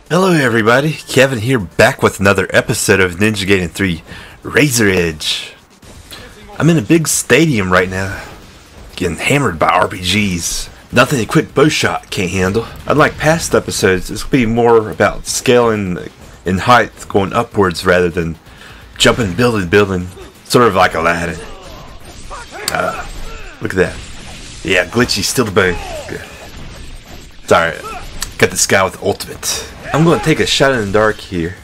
Hello everybody, Kevin here, back with another episode of Ninja Gaiden 3 Razor Edge. I'm in a big stadium right now, getting hammered by RPGs. Nothing a quick bow shot can't handle. Unlike past episodes, this will be more about scaling in height, going upwards rather than jumping building to building, sort of like Aladdin. Look at that. Yeah, glitchy, still the bow. Good. Sorry, got this guy with ultimate. I'm going to take a shot in the dark here.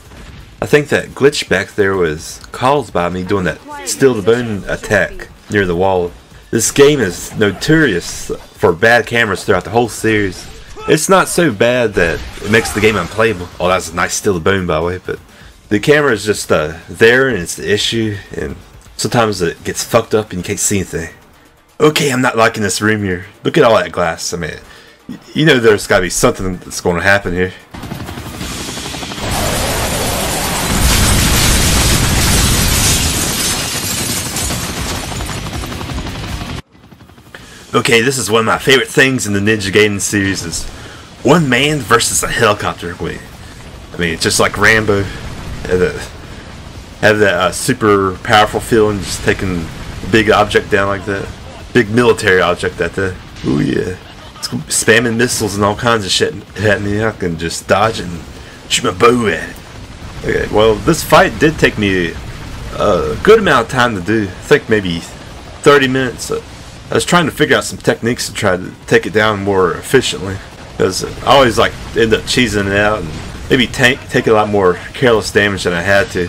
I think that glitch back there was caused by me doing that still the bone attack near the wall. This game is notorious for bad cameras throughout the whole series. It's not so bad that it makes the game unplayable. Oh, that's a nice still the bone by the way, but the camera is just there and it's the issue, and sometimes it gets fucked up and you can't see anything. Okay, I'm not liking this room here. Look at all that glass. I mean, you know there's got to be something that's going to happen here. Okay, this is one of my favorite things in the Ninja Gaiden series is one man versus a helicopter. I mean, just like Rambo, have that super powerful feeling, just taking a big object down like that, big military object at that. Oh yeah, it's spamming missiles and all kinds of shit at me. I can just dodge it and shoot my bow at it. Okay, well, this fight did take me a good amount of time to do. I think maybe 30 minutes. I was trying to figure out some techniques to try to take it down more efficiently, because I always like end up cheesing it out and maybe take a lot more careless damage than I had to.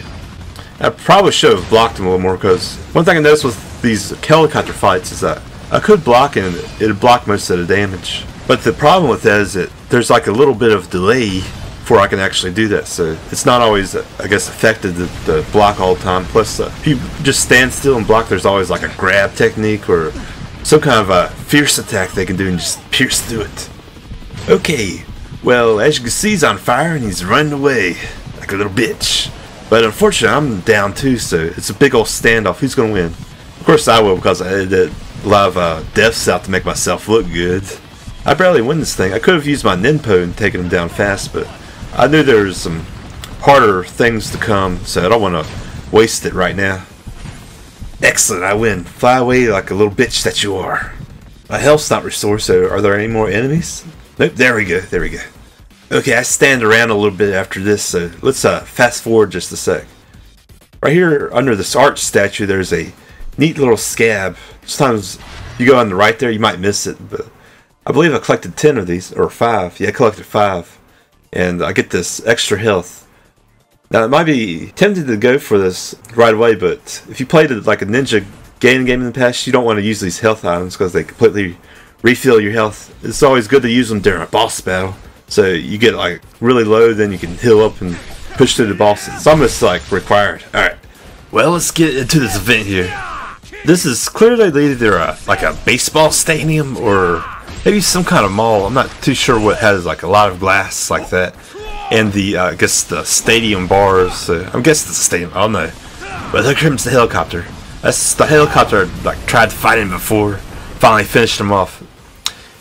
I probably should have blocked him a little more, because one thing I noticed with these helicopter fights is that I could block and it'd block most of the damage. But the problem with that is that there's like a little bit of delay before I can actually do that, so it's not always, I guess, effective to block all the time. Plus, if you just stand still and block, there's always like a grab technique or some kind of a fierce attack they can do and just pierce through it. Okay, well, as you can see, he's on fire and he's running away like a little bitch. But unfortunately, I'm down too, so it's a big old standoff. Who's gonna win? Of course I will, because I did a lot of deaths out to make myself look good. I barely win this thing. I could have used my Ninpo and taken him down fast, but I knew there was some harder things to come, so I don't want to waste it right now. Excellent, I win. Fly away like a little bitch that you are. My health's not restored, so are there any more enemies? Nope, there we go, there we go. Okay, I stand around a little bit after this, so let's fast forward just a sec. Right here under this arch statue, there's a neat little scab. Sometimes you go on the right there, you might miss it, but I believe I collected 10 of these, or 5. Yeah, I collected 5. And I get this extra health. Now, it might be tempted to go for this right away, but if you played like a Ninja Gaiden game in the past, you don't want to use these health items because they completely refill your health. It's always good to use them during a boss battle, so you get like really low, then you can heal up and push through the bosses. It's almost like required. Alright, well, let's get into this event here. This is clearly either like a baseball stadium or maybe some kind of mall. I'm not too sure what has like a lot of glass like that. And the, I guess the stadium bars, I'm guessing it's a stadium, I don't know. But here comes the helicopter. That's the helicopter I like, tried to fight him before, finally finished him off.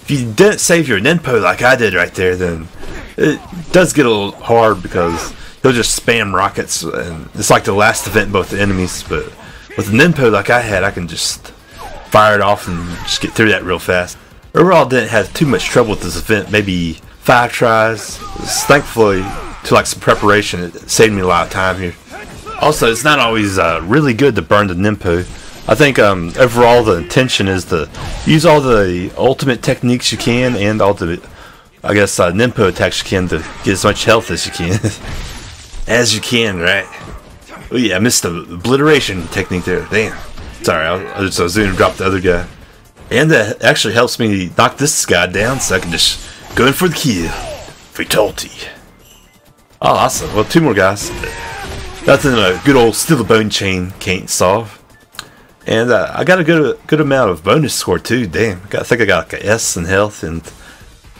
If you didn't save your Ninpo like I did right there, then it does get a little hard because he'll just spam rockets, and it's like the last event in both the enemies. But with the Ninpo like I had, I can just fire it off and just get through that real fast. Overall, didn't have too much trouble with this event, maybe 5 tries. Thankfully, to like some preparation, it saved me a lot of time here. Also, it's not always really good to burn the Ninpo. I think overall the intention is to use all the ultimate techniques you can and all the, I guess, Ninpo attacks you can to get as much health as you can. As you can, right? Oh yeah, I missed the obliteration technique there. Damn. Sorry, I was going to drop the other guy. And that actually helps me knock this guy down so I can just go in for the kill. Fatality. Oh, awesome. Well, 2 more guys. Nothing a good old Still the Bone chain can't solve. And I got a good amount of bonus score too. Damn. I think I got like an S in health and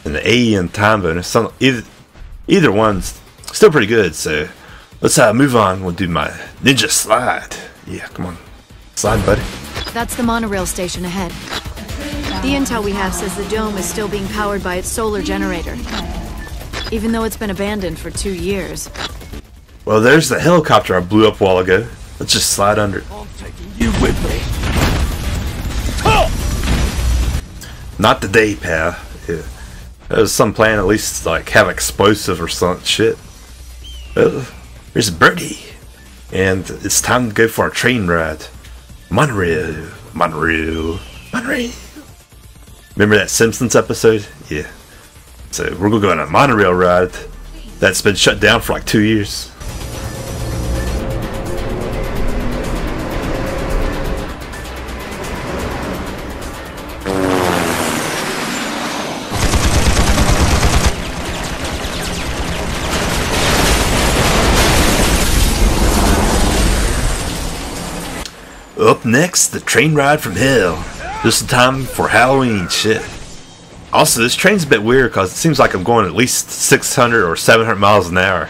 an A in time bonus. Either one's still pretty good. So let's move on. We'll do my ninja slide. Yeah, come on. Slide, buddy. That's the monorail station ahead. The intel we have says the dome is still being powered by its solar generator. even though it's been abandoned for 2 years. Well, there's the helicopter I blew up a while ago. Let's just slide under it. I'm taking you with me. Not today, pal. Yeah. There's some plan at least like have explosive or some shit. There's a birdie. And it's time to go for a train ride. Monorail. Monorail. Monorail. Remember that Simpsons episode? Yeah. So we're gonna go on a monorail ride that's been shut down for like 2 years. Up next, the train ride from hell. Just in time for Halloween shit. Also, this train's a bit weird because it seems like I'm going at least 600 or 700 miles an hour.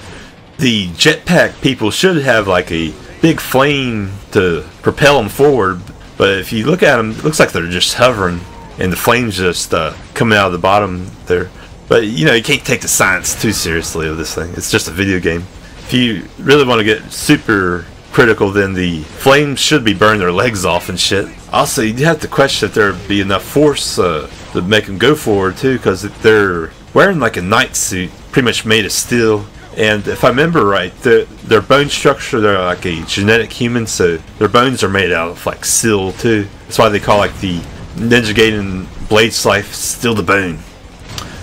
The jetpack people should have like a big flame to propel them forward, but if you look at them, it looks like they're just hovering and the flames just coming out of the bottom there. But you know, you can't take the science too seriously of this thing. It's just a video game. If you really want to get super critical, then the flames should be burning their legs off and shit. Also, you have to question if there'd be enough force to make them go forward too, because they're wearing like a night suit, pretty much made of steel. And if I remember right, their bone structure, they're like a genetic human, so their bones are made out of like steel too. That's why they call like the Ninja Gaiden blade slice steel to bone.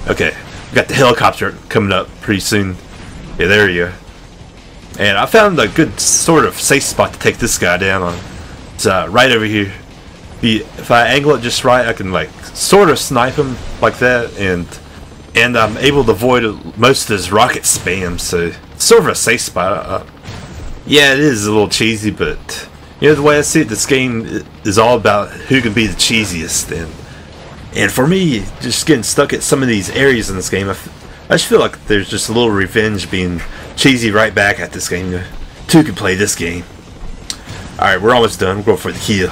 Okay, we got the helicopter coming up pretty soon. Yeah, there you go. And I found a good sort of safe spot to take this guy down on. It's right over here. If I angle it just right, I can like sort of snipe him like that, and I'm able to avoid most of his rocket spam. So it's sort of a safe spot. Yeah, it is a little cheesy, but you know the way I see it, this game is all about who can be the cheesiest. And for me, just getting stuck at some of these areas in this game, I just feel like there's just a little revenge being cheesy right back at this game. Two can play this game. Alright, we're almost done. We're going for the kill.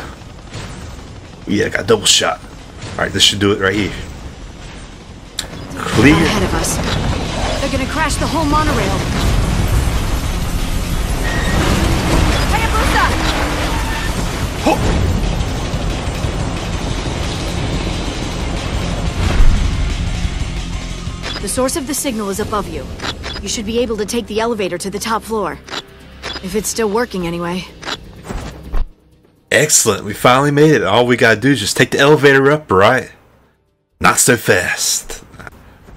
Yeah, got a double shot. Alright, this should do it right here. Clear. Ahead of us. They're gonna crash the whole monorail. Hayabusa! Oh. The source of the signal is above you. You should be able to take the elevator to the top floor. If it's still working anyway. Excellent, we finally made it. All we gotta do is just take the elevator up, right? Not so fast.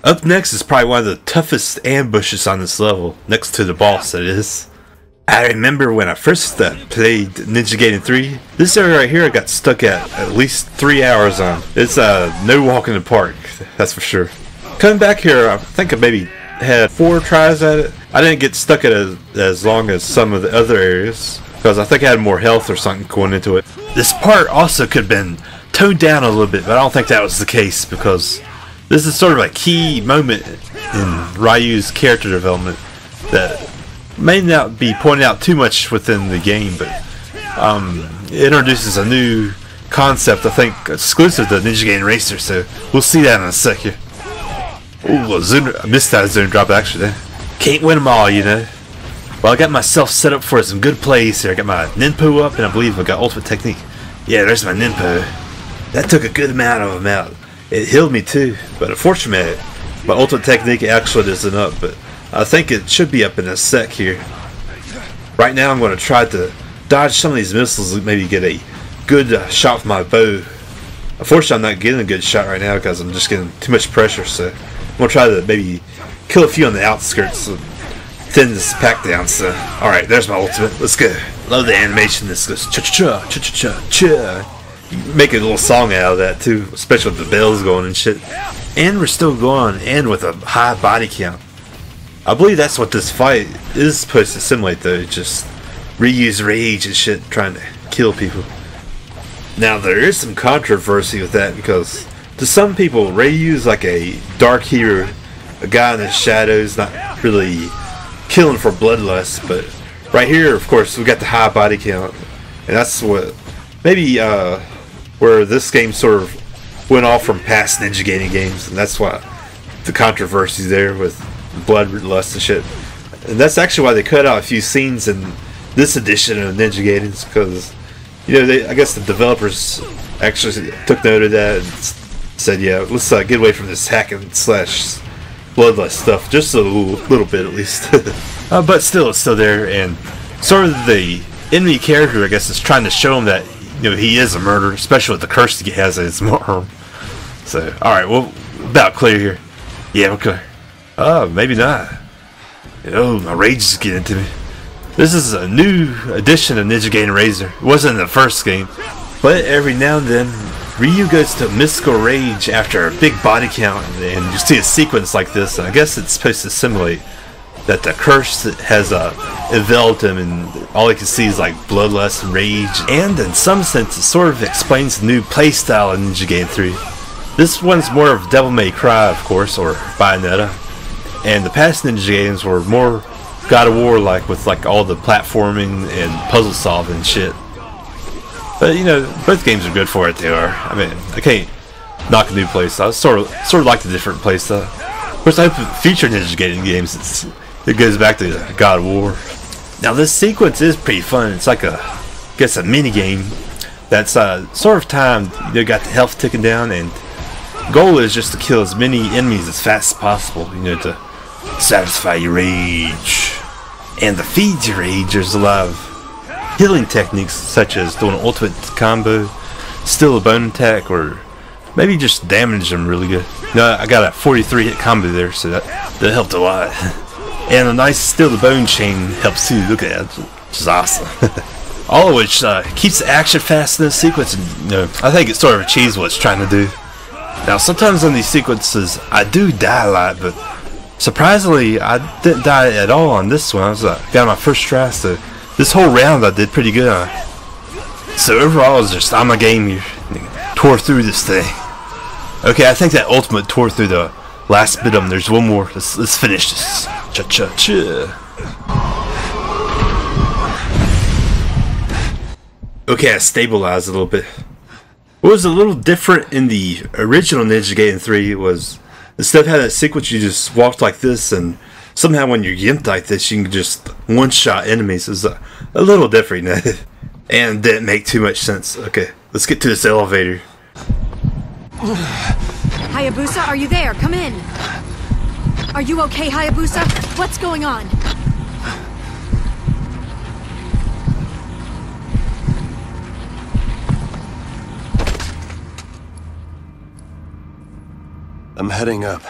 Up next is probably one of the toughest ambushes on this level, next to the boss, that is. I remember when I first played Ninja Gaiden 3, this area right here I got stuck at least 3 hours on. It's no walk in the park, that's for sure. Coming back here, I think I maybe had 4 tries at it. I didn't get stuck at it as long as some of the other areas, because I think I had more health or something going into it. This part also could have been toned down a little bit, but I don't think that was the case, because this is sort of a key moment in Ryu's character development that may not be pointed out too much within the game, but it introduces a new concept, I think, exclusive to Ninja Gaiden Racer, so we'll see that in a second. Ooh, I missed that zone drop actually. Can't win them all, you know. Well, I got myself set up for some good plays here. I got my Ninpo up, and I believe I got ultimate technique. Yeah, there's my Ninpo. That took a good amount of them out. It healed me too, but unfortunately, my ultimate technique actually isn't up, but I think it should be up in a sec here. Right now, I'm going to try to dodge some of these missiles and maybe get a good shot with my bow. Unfortunately, I'm not getting a good shot right now because I'm just getting too much pressure, so I'm going to try to maybe kill a few on the outskirts and thin this pack down. So, alright, there's my ultimate. Let's go. Love the animation. This goes cha-cha-cha, cha-cha-cha, cha. You make a little song out of that too, especially with the bells going and shit. And we're still going, and with a high body count. I believe that's what this fight is supposed to simulate though, just reuse rage and shit, trying to kill people. Now there is some controversy with that, because to some people Ryu's like a dark hero, a guy in the shadows, not really killing for bloodlust, but right here of course we got the high body count, and that's what maybe where this game sort of went off from past Ninja Gaiden games, and that's why the controversy there with bloodlust and shit. And that's actually why they cut out a few scenes in this edition of Ninja Gaiden, because I guess the developers actually took note of that and said, yeah, let's get away from this hacking slash bloodlust stuff just a little bit at least. But still, it's still there, and sort of the enemy character, I guess, is trying to show him that he is a murderer, especially with the curse he has in his arm. So, all right, well, about clear here. Yeah, okay. Oh, maybe not. My rage is getting to me. This is a new edition of Ninja Gaiden Razor. It wasn't in the first game, but every now and then, Ryu goes to mystical rage after a big body count, and you see a sequence like this, and I guess it's supposed to simulate that the curse has enveloped him, and all he can see is like bloodlust and rage. And in some sense, it sort of explains the new playstyle in Ninja Gaiden 3. This one's more of Devil May Cry, of course, or Bayonetta, and the past Ninja Gaidens were more God of War like, with like all the platforming and puzzle solving and shit. But both games are good for what they are. I mean, I can't knock a new playstyle. I sort of like the different playstyle. Of course, I hope in future Ninja Gaiden games it goes back to God of War. Now this sequence is pretty fun. It's like a mini game that's sort of timed. You got the health ticking down, and the goal is just to kill as many enemies as fast as possible. To satisfy your rage. And to feed your rage, there's a lot of healing techniques, such as doing an ultimate combo, steal a bone attack, or maybe just damage them really good. I got a 43 hit combo there, so that helped a lot. And a nice steal the bone chain helps too. Look at that, which is awesome. All of which keeps the action fast in this sequence, and I think it sort of achieves what it's trying to do. Now sometimes on these sequences I do die a lot, but surprisingly I didn't die at all on this one. I was got my first try, so this whole round I did pretty good on. So overall it's just, I'm a gamer. Tore through this thing. Okay, I think that ultimate tore through the last bit of them. There's one more. Let's finish this. Cha-cha-cha. Okay, I stabilized a little bit. What was a little different in the original Ninja Gaiden 3 was, instead of having that sequence you just walked like this, and somehow when you're gimped like this you can just one-shot enemies. It's a little different. And didn't make too much sense. Okay, let's get to this elevator. Hayabusa, are you there? Come in. Are you okay, Hayabusa? What's going on? I'm heading up.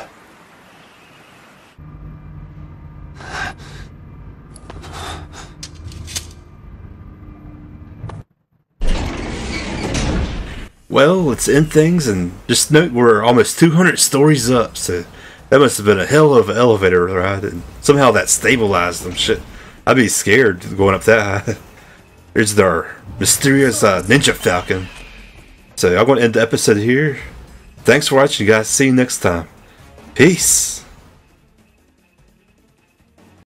Well, let's end things, and just note we're almost 200 stories up, so that must have been a hell of an elevator ride, and somehow that stabilized them. Shit, I'd be scared going up that high. Here's our mysterious Ninja Falcon. So I'm going to end the episode here. Thanks for watching, guys. See you next time. Peace.